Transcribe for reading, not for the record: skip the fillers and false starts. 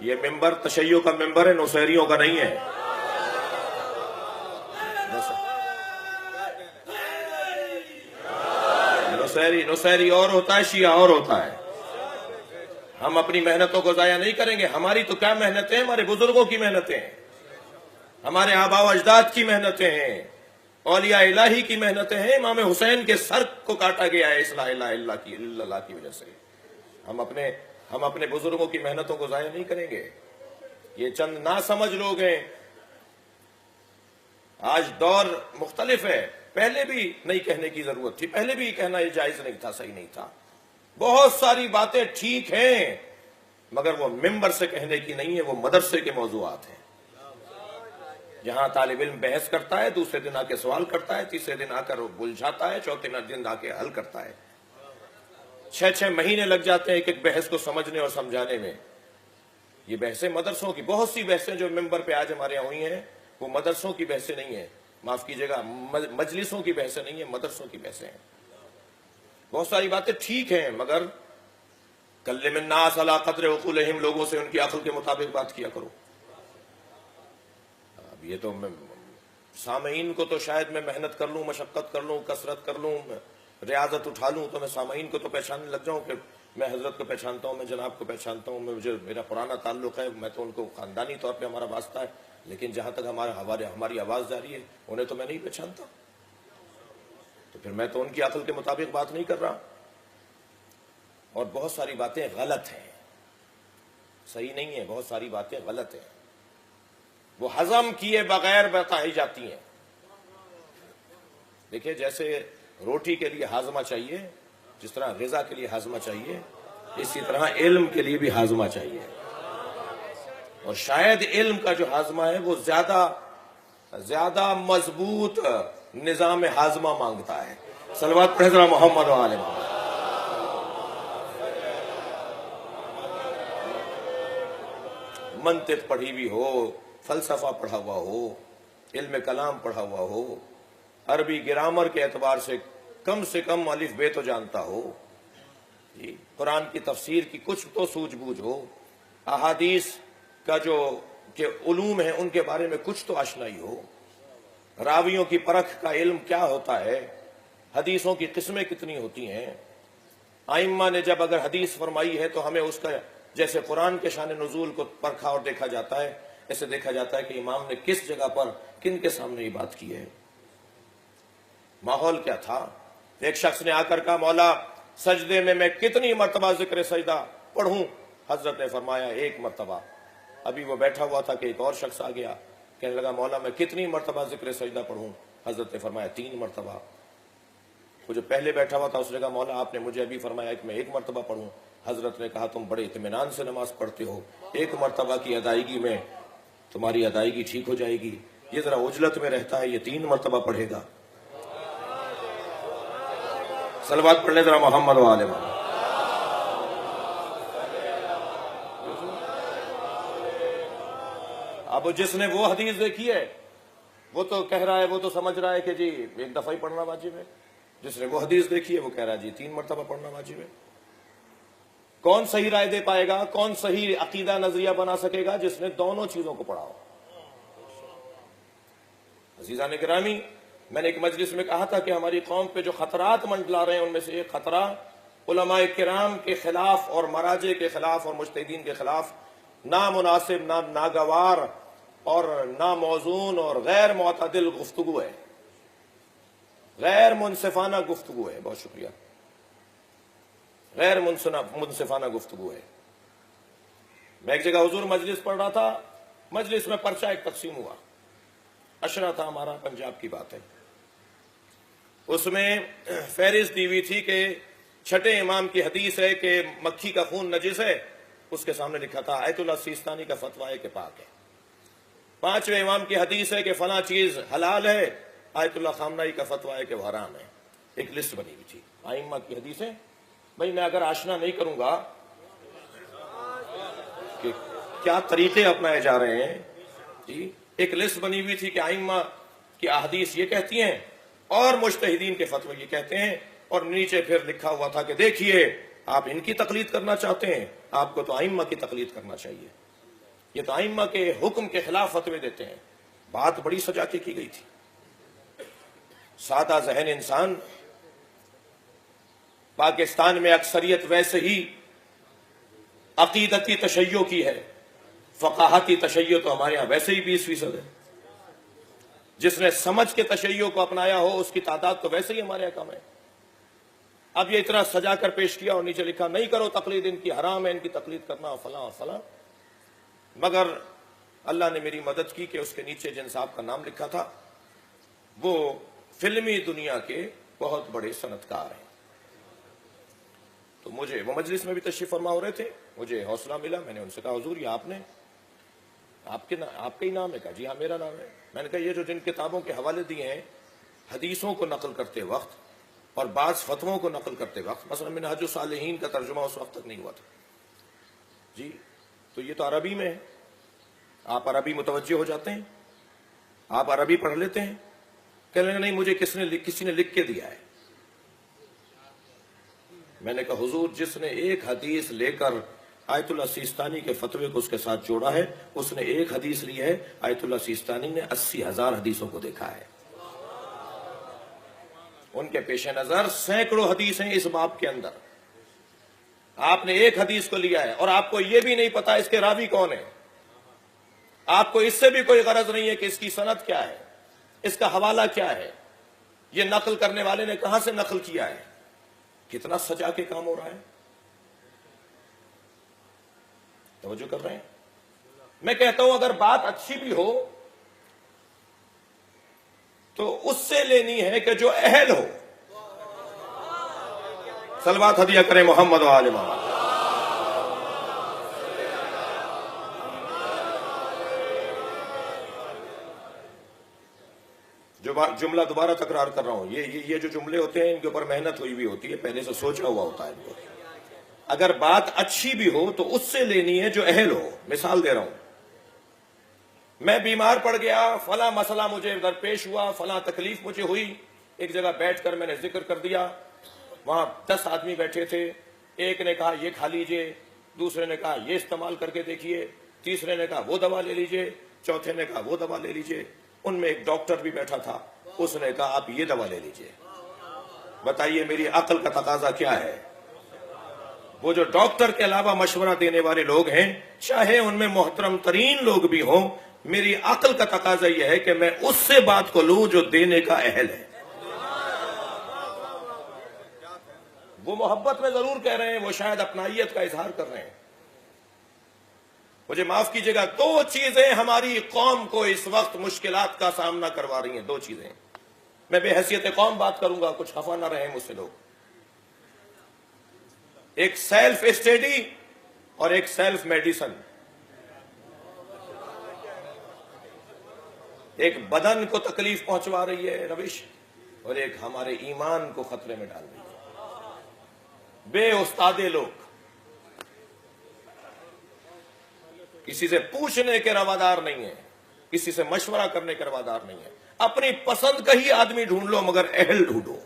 یہ ممبر تشیع کا ممبر ہے، نصیریوں کا نہیں ہے۔ نصیری اور ہوتا ہے، شیعہ اور ہوتا ہے۔ ہم اپنی محنتوں کو ضائع نہیں کریں گے۔ ہماری تو کیا محنتیں ہیں، ہمارے بزرگوں کی محنتیں ہیں، ہمارے آباء و اجداد کی محنتیں ہیں، اولیاء الہی کی محنتیں ہیں۔ امام حسین کے سر کو کاٹا گیا ہے اصلاح لا الہ الا اللہ کی وجہ سے۔ ہم اپنے بزرگوں کی محنتوں کو ضائع نہیں کریں گے۔ یہ چند ناسمجھ لوگ ہیں۔ آج دور مختلف ہے، پہلے بھی نہیں کہنے کی ضرورت تھی، پہلے بھی کہنا یہ جائز نہیں تھا، صحیح نہیں تھا۔ بہت ساری باتیں ٹھیک ہیں، مگر وہ ممبر سے کہنے کی نہیں ہے، وہ مدرسے کے موضوعات ہیں۔ جہاں طالب علم بحث کرتا ہے، دوسرے دن آ کے سوال کرتا ہے، تیسرے دن آ کر بلجھاتا ہے، چوتھے دن آ کے حل کرتا ہے۔ 6 مہینے لگ جاتے ہیں ایک بحث کو سمجھنے اور سمجھانے میں۔ یہ بحثیں مدرسوں کی، بہت سی بحثیں جو ممبر پہ آج ہمارے یہاں ہوئی ہیں وہ مدرسوں کی بحثیں نہیں ہیں، معاف کیجیے گا، مجلسوں کی بحثیں نہیں ہیں، مدرسوں کی بحثیں ہیں۔ بہت ساری باتیں ٹھیک ہیں، مگر کلم الناس علی قدر عقولہم، لوگوں سے ان کی عقل کے مطابق بات کیا کرو۔ اب یہ تو سامعین کو تو شاید میں محنت کر لوں، مشقت کر لوں، کثرت کر لوں، ریاضت اٹھا لوں تو میں سامعین کو تو پہچاننے لگ جاؤں کہ میں حضرت کو پہچانتا ہوں، میں جناب کو پہچانتا ہوں، مجھے میرا پرانا تعلق ہے، میں تو ان کو خاندانی طور پہ ہمارا واسطہ ہے، لیکن جہاں تک ہماری آواز جاری ہے انہیں تو میں نہیں پہچانتا، تو پھر میں تو ان کی عقل کے مطابق بات نہیں کر رہا۔ اور بہت ساری باتیں غلط ہیں، صحیح نہیں ہیں، بہت ساری باتیں غلط ہیں، وہ ہضم کیے بغیر بتائی جاتی ہیں۔ دیکھیں، جیسے روٹی کے لیے ہاضمہ چاہیے، جس طرح غذا کے لیے ہاضمہ چاہیے، اسی طرح علم کے لیے بھی ہاضمہ چاہیے۔ اور شاید علم کا جو ہاضمہ ہے وہ زیادہ مضبوط نظام ہاضمہ مانگتا ہے۔ صلوات پڑھیں ذرا محمد و آل محمد۔ منطق پڑھی بھی ہو، فلسفہ پڑھا ہوا ہو، علم کلام پڑھا ہوا ہو، عربی گرامر کے اعتبار سے کم الف بے تو جانتا ہو، قرآن کی تفسیر کی کچھ تو سوجھ بوجھ ہو، احادیث کا جو کہ علوم ہیں ان کے بارے میں کچھ تو آشنائی ہو، راویوں کی پرکھ کا علم کیا ہوتا ہے، حدیثوں کی قسمیں کتنی ہوتی ہیں۔ ائمہ نے جب اگر حدیث فرمائی ہے تو ہمیں اس کا جیسے قرآن کے شان نزول کو پرکھا اور دیکھا جاتا ہے، ایسے دیکھا جاتا ہے کہ امام نے کس جگہ پر کن کے سامنے یہ بات کی ہے، ماحول کیا تھا۔ ایک شخص نے آ کر کہا، مولا سجدے میں کتنی مرتبہ ذکر سجدہ پڑھوں؟ حضرت نے فرمایا 1 مرتبہ۔ ابھی وہ بیٹھا ہوا تھا کہ ایک اور شخص آ گیا، کہنے لگا مولا میں کتنی مرتبہ ذکر سجدہ پڑھوں؟ حضرت نے فرمایا 3 مرتبہ۔ وہ جو پہلے بیٹھا ہوا تھا اس نے کہا مولا آپ نے مجھے ابھی فرمایا کہ میں 1 مرتبہ پڑھوں۔ حضرت نے کہا تم بڑے اطمینان سے نماز پڑھتے ہو، 1 مرتبہ کی ادائیگی میں تمہاری ادائیگی ٹھیک ہو جائے گی، یہ ذرا عجلت میں رہتا ہے، یہ 3 مرتبہ پڑھے گا۔ صلوات پڑھنے ذرا محمد و آل محمد۔ اب جس نے وہ حدیث دیکھی ہے وہ تو کہہ رہا ہے، وہ تو سمجھ رہا ہے کہ جی 1 دفعہ ہی پڑھنا واجب ہے۔ جس نے وہ حدیث دیکھی ہے وہ کہہ رہا ہے جی 3 مرتبہ پڑھنا واجب ہے۔ کون صحیح رائے دے پائے گا، کون صحیح عقیدہ نظریہ بنا سکے گا؟ جس نے دونوں چیزوں کو پڑھا ہو۔ عزیزان گرامی، میں نے ایک مجلس میں کہا تھا کہ ہماری قوم پہ جو خطرات منڈلا رہے ہیں ان میں سے ایک خطرہ علماء کرام کے خلاف اور مراجع کے خلاف اور مجتہدین کے خلاف نامناسب، ناگوار اور ناموزون اور غیر معتدل گفتگو ہے، غیر منصفانہ گفتگو ہے۔ بہت شکریہ۔ غیر منصفانہ گفتگو ہے۔ میں ایک جگہ حضور مجلس پڑھ رہا تھا، مجلس میں پرچہ ایک تقسیم ہوا، عشرہ تھا ہمارا، پنجاب کی بات ہے۔ اس میں فہرست دی ہوئی تھی کہ 6 امام کی حدیث ہے کہ مکھی کا خون نجس ہے، اس کے سامنے لکھا تھا آیت اللہ سیستانی کا فتویٰ ہے کہ پاک ہے۔ 5ویں امام کی حدیث ہے کہ فلاں چیز حلال ہے، آیت اللہ خامنائی کا فتویٰ ہے کہ وہ حرام ہے۔ ایک لسٹ بنی ہوئی تھی ائمہ کی حدیثیں۔ بھائی میں اگر آشنا نہیں کروں گا کہ کیا طریقے اپنائے جا رہے ہیں، جی ایک لسٹ بنی ہوئی تھی کہ ائمہ کی احادیث یہ کہتی ہیں اور مجتہدین کے فتوے یہ کہتے ہیں، اور نیچے پھر لکھا ہوا تھا کہ دیکھیے آپ ان کی تقلید کرنا چاہتے ہیں، آپ کو تو ائمہ کی تقلید کرنا چاہیے۔ یہ تو ائمہ کے حکم کے خلاف فتوے دیتے ہیں. بات بڑی سجا کے کی گئی تھی. سادہ ذہن انسان، پاکستان میں اکثریت ویسے ہی عقیدتی تشیع کی ہے، فقاہتی تشیع تو ہمارے ہاں ویسے ہی 20% ہے. جس نے سمجھ کے تشیع کو اپنایا ہو اس کی تعداد تو ویسے ہی ہمارے یہاں کم ہے. اب یہ اتنا سجا کر پیش کیا اور نیچے لکھا نہیں کرو تقلید ان کی، حرام ہے ان کی تقلید کرنا، فلاں فلاں. مگر اللہ نے میری مدد کی کہ اس کے نیچے جن صاحب کا نام لکھا تھا وہ فلمی دنیا کے بہت بڑے صنعت کار ہیں. تو مجھے وہ مجلس میں بھی تشریف فرما ہو رہے تھے، مجھے حوصلہ ملا. میں نے ان سے کہا حضور یہ آپ کا ہی نام ہے؟ کہا جی ہاں میرا نام ہے. میں نے کہا یہ جو جن کتابوں کے حوالے دیے ہیں حدیثوں کو نقل کرتے وقت اور بعض فتووں کو نقل کرتے وقت، مثلا منہاج الصالحین کا ترجمہ اس وقت تک نہیں ہوا تھا جی، تو یہ تو عربی میں ہے. آپ عربی متوجہ ہو جاتے ہیں، آپ عربی پڑھ لیتے ہیں. کہنے لگے نہیں مجھے کسی نے لکھ کے دیا ہے. میں نے کہا حضور جس نے ایک حدیث لے کر آیت اللہ سیستانی کے فتوے کو اس کے ساتھ جوڑا ہے، اس نے ایک حدیث لی ہے، آیت اللہ سیستانی نے 80,000 حدیثوں کو دیکھا ہے. ان کے پیش نظر سینکڑوں حدیث ہیں اس باب کے اندر. آپ نے ایک حدیث کو لیا ہے اور آپ کو یہ بھی نہیں پتا اس کے راوی کون ہے. آپ کو اس سے بھی کوئی غرض نہیں ہے کہ اس کی سند کیا ہے، اس کا حوالہ کیا ہے، یہ نقل کرنے والے نے کہاں سے نقل کیا ہے. کتنا سجا کے کام ہو رہا ہے. توجہ کر رہے ہیں؟ میں کہتا ہوں اگر بات اچھی بھی ہو تو اس سے لینی ہے کہ جو اہل ہو. صلوات ہدیہ کریں محمد و آل محمد. جو جملہ دوبارہ تکرار کر رہا ہوں، یہ جو جملے ہوتے ہیں ان کے اوپر محنت ہوئی ہوتی ہے، پہلے سے سوچا ہوا ہوتا ہے ان کو. اگر بات اچھی بھی ہو تو اس سے لینی ہے جو اہل ہو. مثال دے رہا ہوں، میں بیمار پڑ گیا، فلاں مسئلہ مجھے درپیش ہوا، فلاں تکلیف مجھے ہوئی. ایک جگہ بیٹھ کر میں نے ذکر کر دیا. وہاں 10 آدمی بیٹھے تھے. ایک نے کہا یہ کھا لیجئے، دوسرے نے کہا یہ استعمال کر کے دیکھیے، تیسرے نے کہا وہ دوا لے لیجئے، چوتھے نے کہا وہ دوا لے لیجئے. ان میں ایک ڈاکٹر بھی بیٹھا تھا، اس نے کہا آپ یہ دوا لے لیجئے. بتائیے میری عقل کا تقاضا کیا ہے؟ وہ جو ڈاکٹر کے علاوہ مشورہ دینے والے لوگ ہیں، چاہے ان میں محترم ترین لوگ بھی ہوں، میری عقل کا تقاضا یہ ہے کہ میں اس سے بات کو لوں جو دینے کا اہل ہے. وہ محبت میں ضرور کہہ رہے ہیں، وہ شاید اپنائیت کا اظہار کر رہے ہیں. مجھے معاف کیجئے گا، 2 چیزیں ہماری قوم کو اس وقت مشکلات کا سامنا کروا رہی ہیں. 2 چیزیں. میں بے حیثیت قوم بات کروں گا، کچھ خفا نہ رہیں مجھ سے لوگ. ایک سیلف اسٹڈی اور ایک سیلف میڈیسن. ایک بدن کو تکلیف پہنچوا رہی ہے روش، اور ایک ہمارے ایمان کو خطرے میں ڈال رہی ہے. بے استادے لوگ، کسی سے پوچھنے کے روادار نہیں ہیں، کسی سے مشورہ کرنے کے روادار نہیں ہیں. اپنی پسند کا ہی آدمی ڈھونڈ لو مگر اہل ڈھونڈو.